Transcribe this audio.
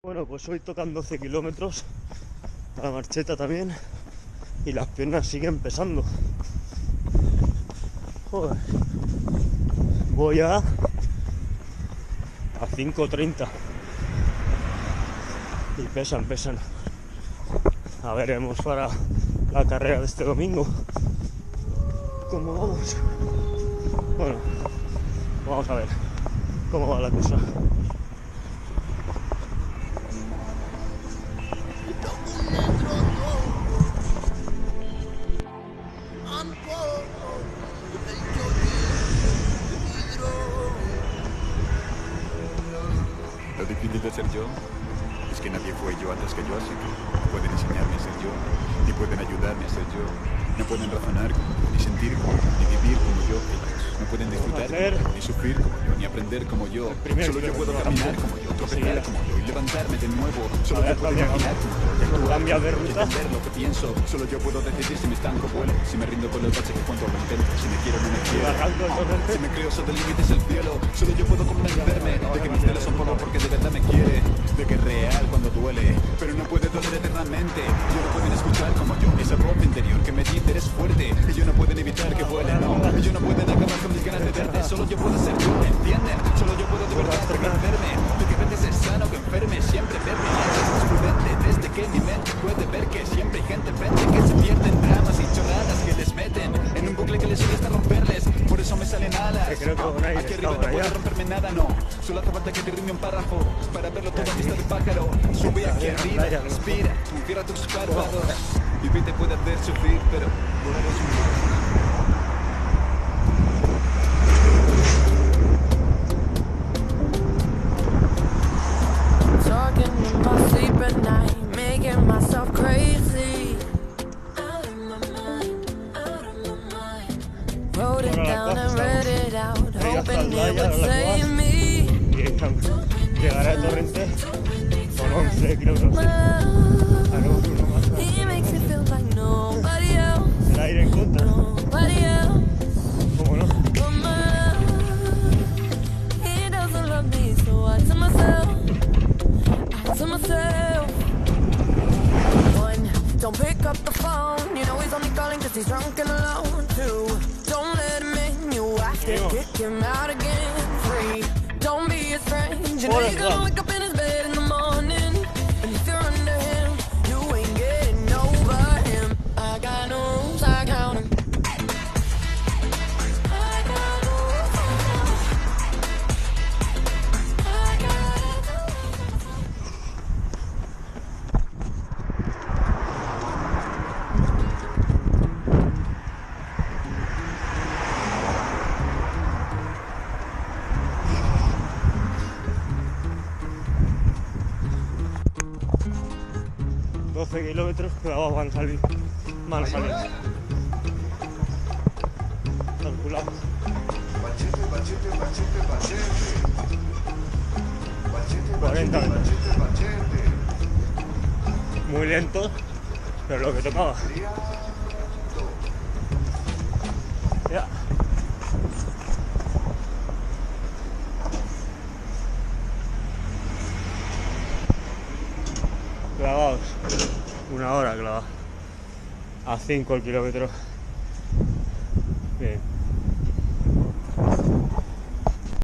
Bueno, pues hoy tocan 12 kilómetros, la marcheta también, y las piernas siguen pesando. Joder. Voy a 5:30 y pesan. A veremos para la carrera de este domingo cómo vamos. Bueno, vamos a ver cómo va la cosa. Lo difícil de ser yo es que nadie fue yo antes que yo, así que no pueden enseñarme a ser yo, ni pueden ayudarme a ser yo, no pueden razonar como yo, ni sentir como yo, ni vivir como yo. Ellos no pueden disfrutar como yo, ni sufrir como yo, ni aprender como yo. Solo yo puedo caminar como yo, tropezar como yo y levantarme de nuevo. Solo yo puedo imaginar como yo, y actuar Cambia de como yo, ruta. entender lo que pienso. Solo yo puedo decidir si me estanco o vuelo, si me rindo con el bache que cuando lo intento, si me quiero o no me quiero. Arranco el torrente. Si me creo sobre límites el cielo, solo yo puedo convencerme de que mis celos son polvo porque de verdad me quiere, de que es real cuando duele, pero no puede doler eternamente. Ellos no pueden escuchar como yo, esa voz interior que me dice eres fuerte. Ellos no pueden evitar que vuele, no. Ellos no pueden acabar con mis ganas de verte. Solo yo puedo ser yo, ¿entienden? Solo yo puedo de verdad convencerme de que veces es sano que enferme, siempre verme es prudente. Desde que mi mente puede ver que siempre hay gente frente que se pierde en dramas y chorradas que les meten en un bucle que les cuesta romperles. Por eso me salen alas. Aquí arriba no puede romperme nada, no. Solo hace falta que te rime un párrafo para verlo todo a vista de pájaro. Sube aquí arriba, respira, cierra tus párpados. Vivir te puede hacer sufrir, pero volar es un... Talking in my sleep at night, making myself crazy. Out of my mind. Wrote it down and read it out, hoping it would save me. Y llegará el torrente con 11 kilómetros. Haremos uno más. He makes me feel like nobody else, El aire en contra. nobody else. ¿Cómo no? But my love, he doesn't love me, so I tell myself, one, don't pick up the phone. You know he's only calling 'cause he's drunk and alone. Two, don't let him in. You have to kick him out again. Three, don't be his friend. You know you're gonna wake up in his bed in the morning, and if you're under him, you ain't getting over him. I got no rules, I count 'em. I got no rules, I got no rules. ...12 kilómetros, pero van a salir. Calculado. 40 metros. Muy lento, pero lo que tocaba. Ya. Clavados. 1 hora clavada. A 5 el kilómetro. Bien.